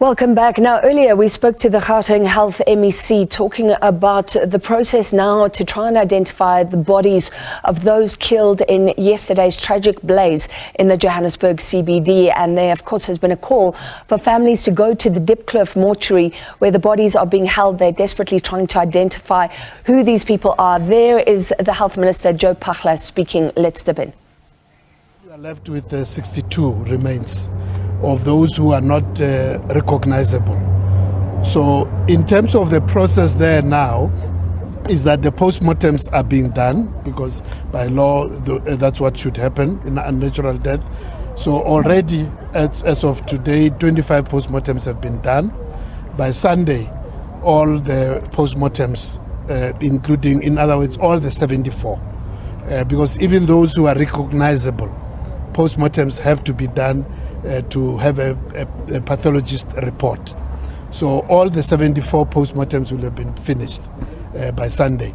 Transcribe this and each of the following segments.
Welcome back. Now, earlier we spoke to the Gauteng Health MEC talking about the process now to try and identify the bodies of those killed in yesterday's tragic blaze in the Johannesburg CBD. And there, of course, has been a call for families to go to the Dipkloof mortuary where the bodies are being held. They're desperately trying to identify who these people are. There is the Health Minister Joe Phaahla speaking. Let's dip in. We are left with 62 remains of those who are not recognizable. So in terms of the process there now is that the postmortems are being done because by law that's what should happen in a natural death. So already as of today 25 postmortems have been done. By Sunday all the postmortems including, in other words, all the 74 because even those who are recognizable, postmortems have to be done to have a pathologist report. So all the 74 postmortems will have been finished by Sunday.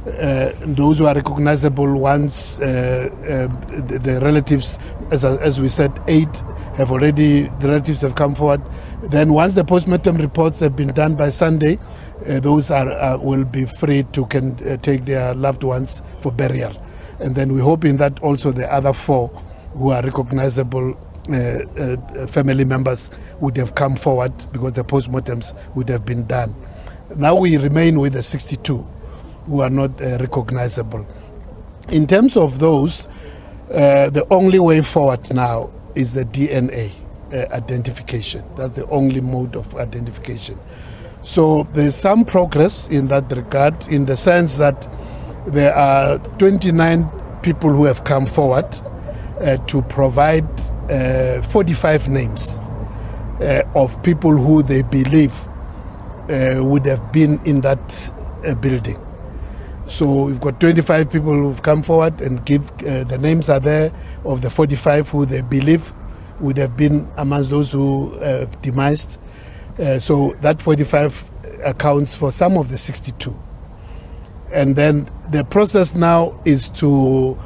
Those who are recognizable ones, the relatives, as we said, 8 have already, the relatives have come forward. Then once the postmortem reports have been done by Sunday, those will be free to take their loved ones for burial. And then we're hoping that also the other 4 who are recognizable family members would have come forward because the postmortems would have been done. Now we remain with the 62 who are not recognizable. In terms of those, the only way forward now is the DNA identification. That's the only mode of identification. So there's some progress in that regard, in the sense that there are 29 people who have come forward to provide 45 names of people who they believe would have been in that building. So we've got 25 people who've come forward and give the names are there of the 45 who they believe would have been amongst those who demised. So that 45 accounts for some of the 62. And then the process now is to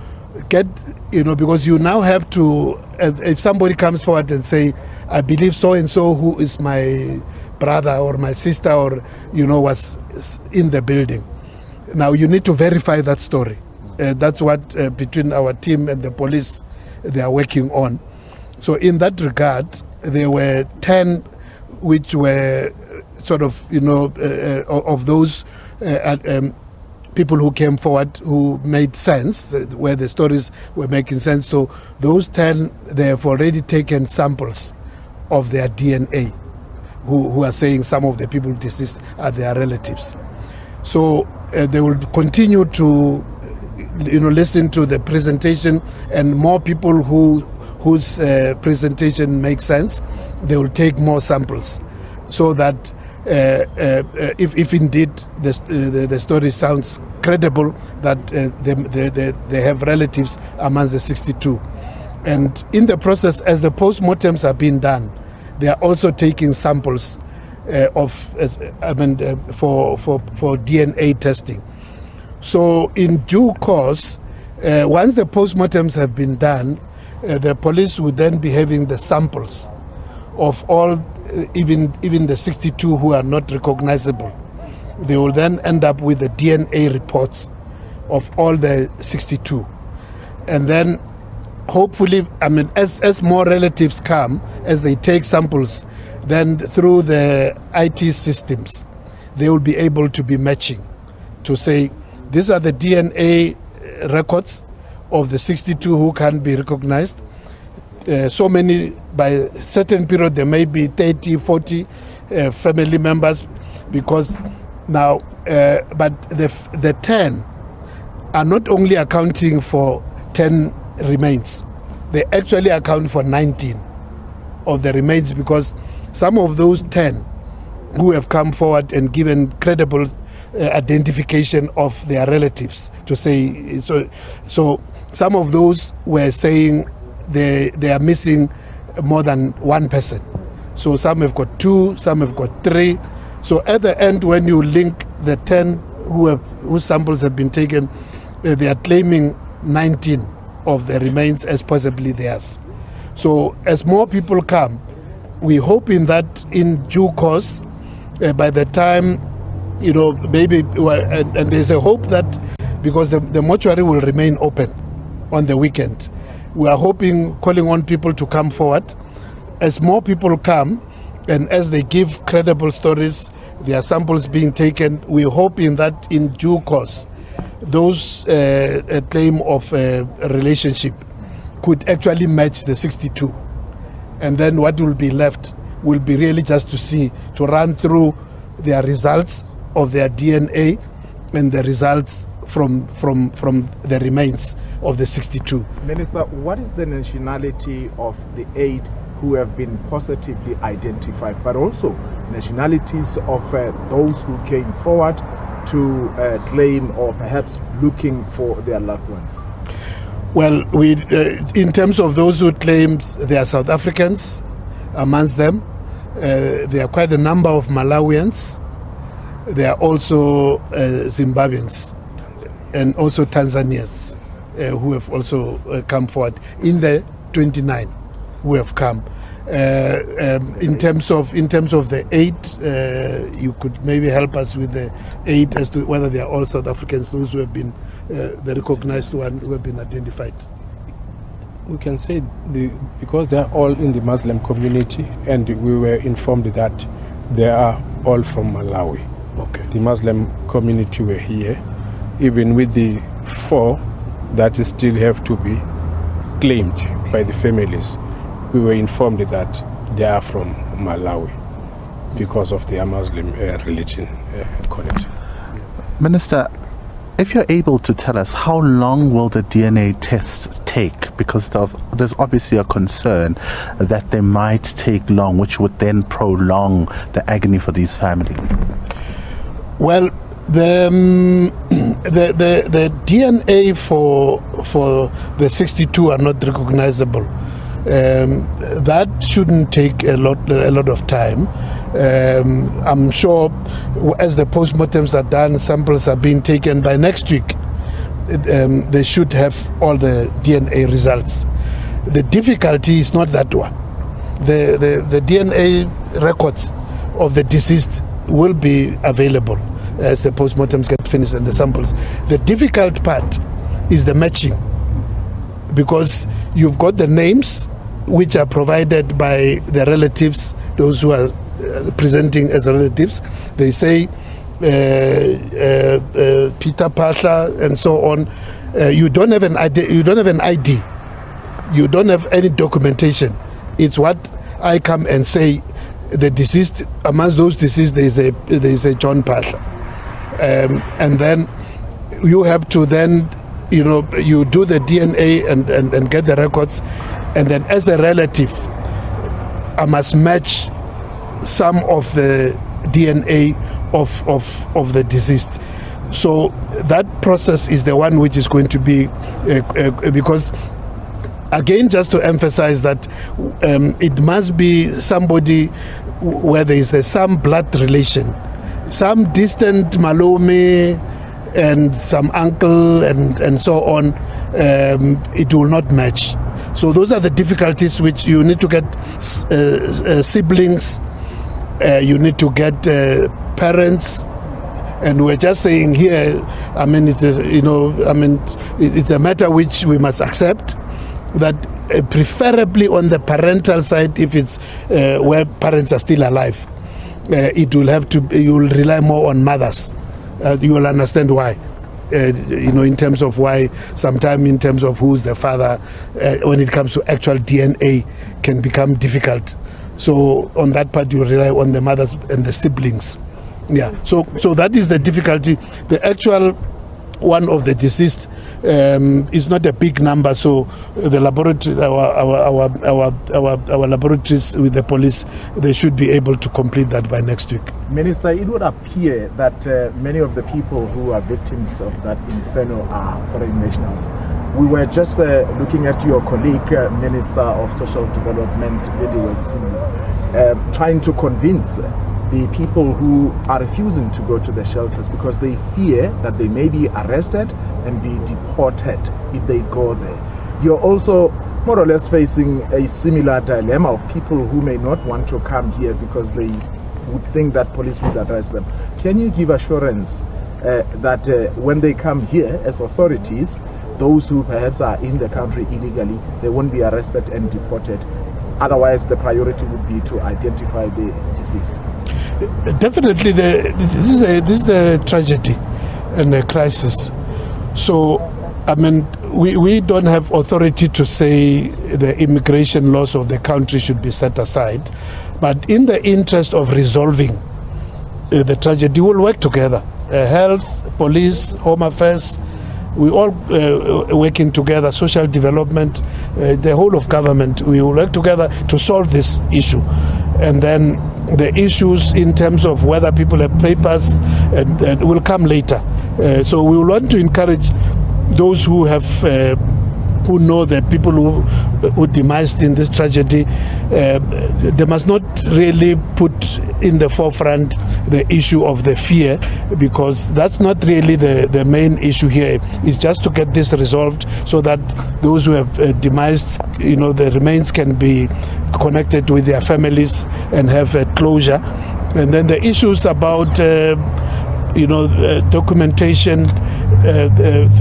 get, because you now have to, if somebody comes forward and say, I believe so-and-so who is my brother or my sister or, was in the building. Now you need to verify that story. That's what between our team and the police, they are working on. So in that regard, there were 10 which were sort of, of those people who came forward who made sense, where the stories were making sense. So those 10, they have already taken samples of their DNA, who are saying some of the people deceased are their relatives. So they will continue to, listen to the presentation, and more people whose presentation makes sense, they will take more samples, so that if indeed the story sounds credible, that they have relatives amongst the 62. And in the process, as the postmortems are being done, they are also taking samples for DNA testing. So in due course, once the postmortems have been done, the police would then be having the samples of all, even the 62 who are not recognizable. They will then end up with the DNA reports of all the 62. And then hopefully, as more relatives come, as they take samples, then through the IT systems, they will be able to be matching to say, these are the DNA records of the 62 who can be recognized. So many, by a certain period, there may be 30, 40 family members, because now, but the 10 are not only accounting for 10 remains, they actually account for 19 of the remains, because some of those 10 who have come forward and given credible identification of their relatives to say, so some of those were saying they are missing more than one person. So some have got 2, some have got 3. So at the end, when you link the 10 whose samples have been taken, they are claiming 19 of the remains as possibly theirs. So as more people come, we're hoping that in due course, by the time, maybe, and there's a hope that because the mortuary will remain open on the weekend, we are calling on people to come forward. As more people come, and as they give credible stories, there are samples being taken, we're hoping that in due course, those claim of a relationship could actually match the 62. And then what will be left will be really just to run through their results of their DNA and the results from the remains of the 62. Minister, what is the nationality of the 8 who have been positively identified, but also nationalities of those who came forward to claim or perhaps looking for their loved ones? Well, in terms of those who claimed, they are South Africans amongst them. There are quite a number of Malawians. There are also Zimbabweans and also Tanzanians who have also come forward in the 29 who have come. In terms of the 8, you could maybe help us with the 8 as to whether they are all South Africans, those who have been the recognized one who have been identified. We can say because they are all in the Muslim community, and we were informed that they are all from Malawi. Okay. The Muslim community were here, even with the 4 that still have to be claimed by the families. We were informed that they are from Malawi because of their Muslim religion connection. Minister, if you're able to tell us, how long will the DNA tests take? Because there's obviously a concern that they might take long, which would then prolong the agony for these families. Well, the DNA for the 62 are not recognizable. That shouldn't take a lot of time. I'm sure as the postmortems are done, samples are being taken by next week. They should have all the DNA results. The difficulty is not that one. The DNA records of the deceased will be available as the postmortems get finished and the samples. The difficult part is the matching, because you've got the names which are provided by the relatives, those who are presenting as relatives. They say Peter Phaahla and so on. You don't have an ID. You don't have an ID. You don't have any documentation. It's what I come and say. The deceased, amongst those deceased, there is a John Phaahla, and then you have to then, you do the DNA and get the records, and then as a relative, I must match some of the DNA of the deceased. So that process is the one which is going to be because, again, just to emphasize that it must be somebody where there is some blood relation, some distant Malome and some uncle and so on. It will not match. So those are the difficulties which you need to get siblings, you need to get parents. And we're just saying here, it's a matter which we must accept, that preferably on the parental side, if it's where parents are still alive, you will rely more on mothers. You will understand why. In terms of why, sometimes in terms of who's the father, when it comes to actual DNA, can become difficult. So on that part, you rely on the mothers and the siblings. Yeah. So that is the difficulty. The actual one of the deceased is not a big number. So the laboratory, our laboratories with the police, they should be able to complete that by next week. Minister, it would appear that many of the people who are victims of that inferno are foreign nationals. We were just looking at your colleague, Minister of Social Development, trying to convince the people who are refusing to go to the shelters because they fear that they may be arrested and be deported if they go there. You're also more or less facing a similar dilemma of people who may not want to come here because they would think that police would arrest them. Can you give assurance that when they come here as authorities, those who perhaps are in the country illegally, they won't be arrested and deported? Otherwise, the priority would be to identify the deceased. Definitely, this is a tragedy and a crisis. So, I mean, we don't have authority to say the immigration laws of the country should be set aside, but in the interest of resolving the tragedy, we'll work together. Health, police, home affairs, we all working together, social development, the whole of government, we will work together to solve this issue. And then the issues in terms of whether people have papers and will come later. So we will want to encourage those who have who know the people who demised in this tragedy. They must not really put in the forefront the issue of the fear, because that's not really the main issue here. It's just to get this resolved so that those who have demised, the remains can be connected with their families and have closure. And then the issues about documentation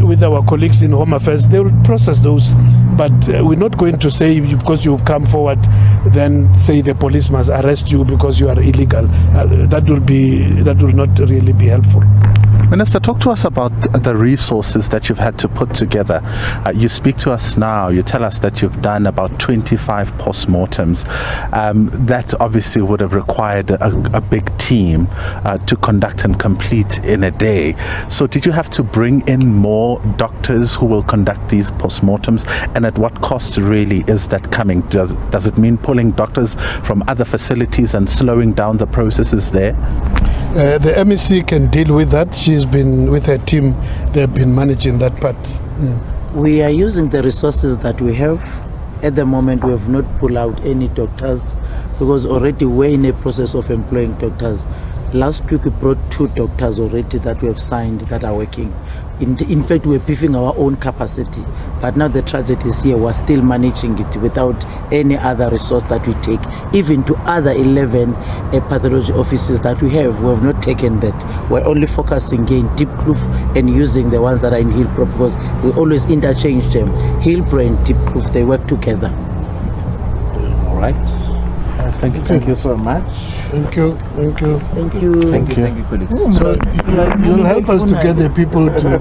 with our colleagues in Home Affairs, they will process those. But we're not going to say because you've come forward, then say the police must arrest you because you are illegal. That will not really be helpful. Minister, talk to us about the resources that you've had to put together. You speak to us now, you tell us that you've done about 25 postmortems. That obviously would have required a big team to conduct and complete in a day. So did you have to bring in more doctors who will conduct these postmortems? And at what cost really is that coming? Does it mean pulling doctors from other facilities and slowing down the processes there? The MEC can deal with that. She's been with her team. They've been managing that part. We are using the resources that we have. At the moment, we have not pulled out any doctors because already we're in a process of employing doctors. Last week, we brought 2 doctors already that we have signed that are working. In fact, we're beefing our own capacity. But now the tragedy is here. We're still managing it without any other resource that we take. Even to other 11 pathology offices that we have not taken that. We're only focusing here in Diepkloof and using the ones that are in Hillbrow because we always interchange them. Hillbrow and Diepkloof, they work together. All right. Thank you so much. Thank you. Thank you, colleagues. So you'll help us to get the people to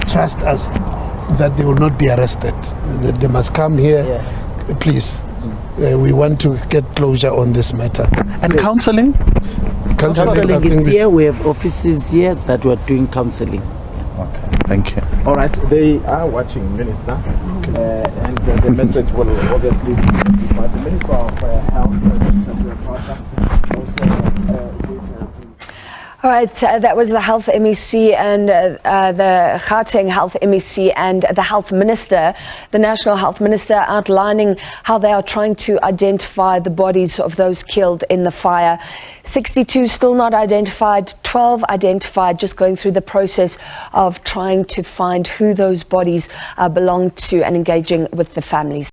trust us that they will not be arrested. That they must come here, please. We want to get closure on this matter. And counseling? Counseling is here. We have offices here that we're doing counseling. Okay. Thank you. All right, they are watching, Minister, and the message will obviously be by the Minister of Health, Dr. Joe Phaahla, All right, that was the Health MEC and the Gauteng Health MEC and the Health Minister, the National Health Minister, outlining how they are trying to identify the bodies of those killed in the fire. 62 still not identified, 12 identified, just going through the process of trying to find who those bodies belong to and engaging with the families.